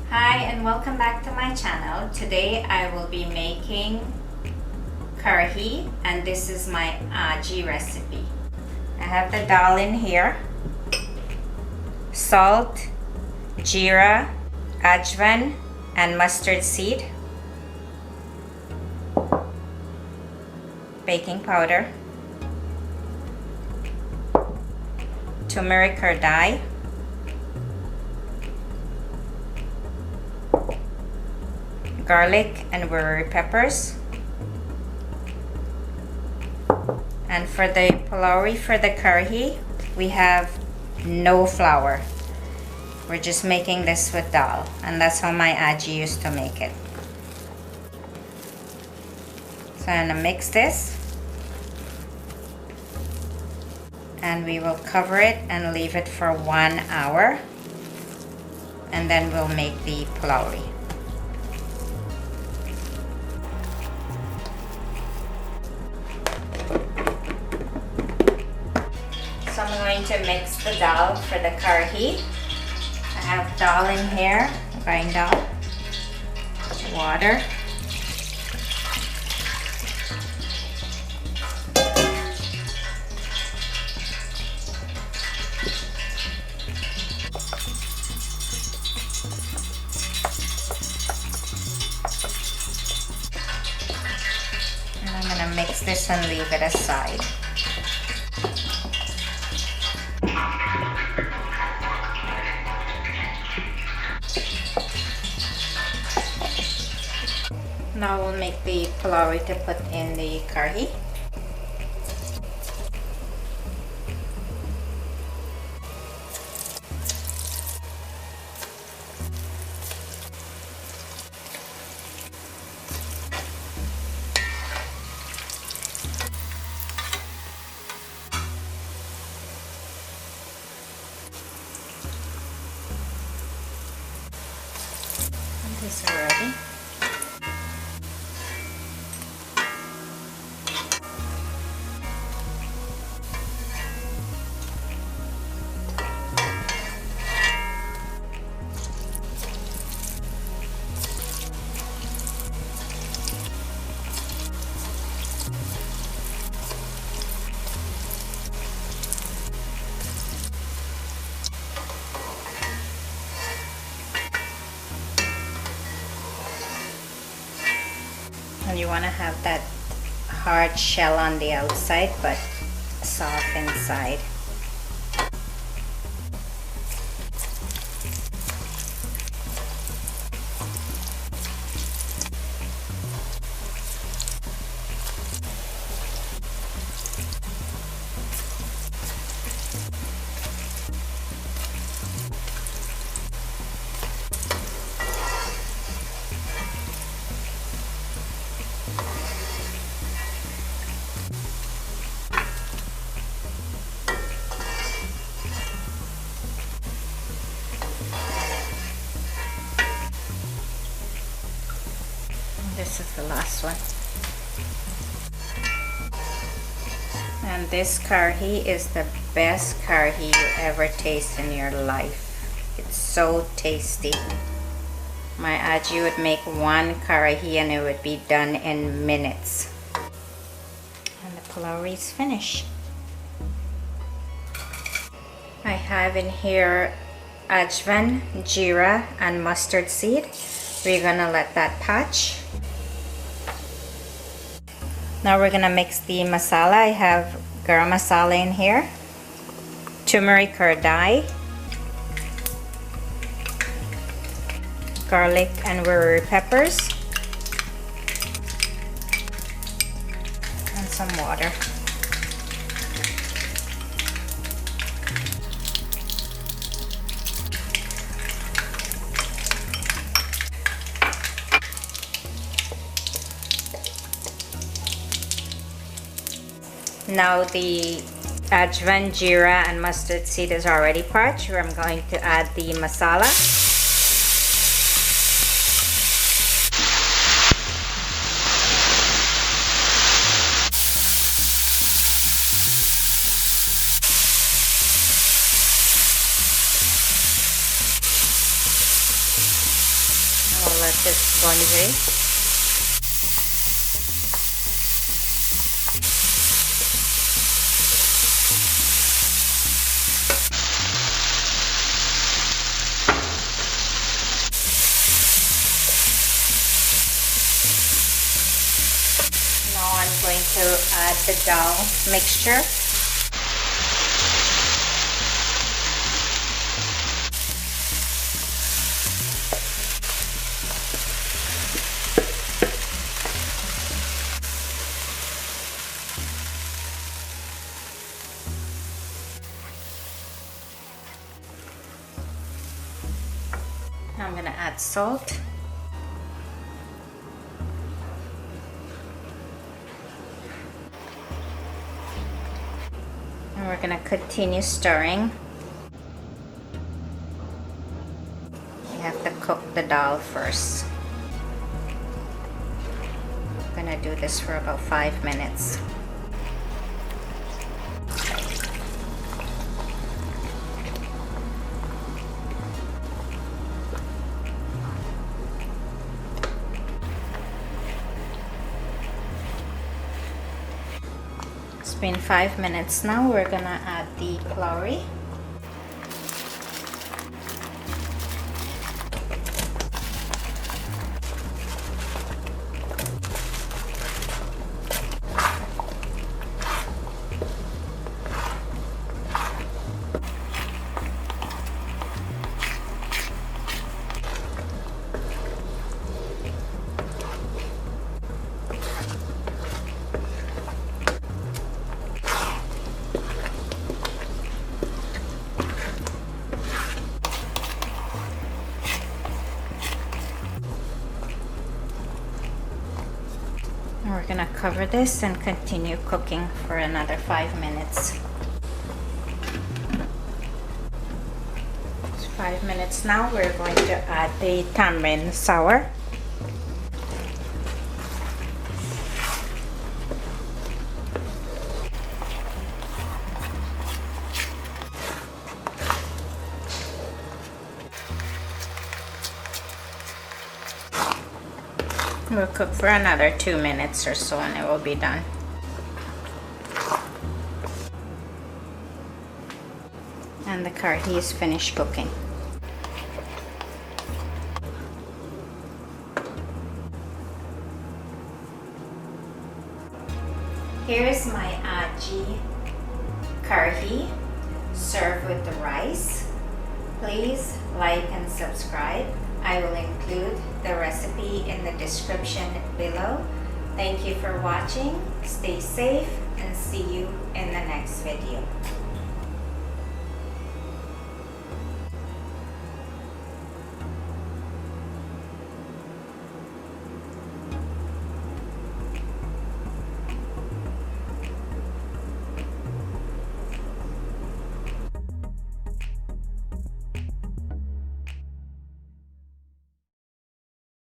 Hi and welcome back to my channel. Today I will be making Karhee and this is my Aajee recipe. I have the dal in here, salt, jeera, ajwan and mustard seed, baking powder, turmeric or dye, garlic and Wurri peppers, and for the Pholourie, for the Karhee, we have no flour. We're just making this with dal, and that's how my Aajee used to make it. So I'm gonna mix this, and we will cover it and leave it for 1 hour, and then we'll make the Pholourie. So I'm going to mix the dal for the Karhee. I have dal in here, grind dal, water, and I'm going to mix this and leave it aside. Now we'll make the Pholourie to put in the Karhee. And this is ready. And you want to have that hard shell on the outside but soft inside. This is the last one. And this Karhee is the best Karhee you ever taste in your life. It's so tasty. My Aajee would make one Karhee and it would be done in minutes. And the Pholourie is finished. I have in here ajwan, jeera and mustard seed. We're gonna let that patch. Now we're gonna mix the masala. I have garam masala in here, turmeric or dye, garlic and Wurri peppers, and some water. Now the ajwan, jeera and mustard seed is already parched. I'm going to add the masala. versus bourbon. Now I'm going to add the dal mixture. I'm going to add salt. And we're going to continue stirring. You have to cook the dal first. I'm going to do this for about 5 minutes. It's been 5 minutes now. We're gonna add the pholourie. And we're gonna cover this and continue cooking for another 5 minutes. It's 5 minutes now. We're going to add the tamarind sour. We'll cook for another 2 minutes or so and it will be done. And the karhee is finished cooking. Here is my Aajee karhee served with the rice. Please like and subscribe. I will include the recipe in the description below. Thank you for watching. Stay safe and see you in the next video.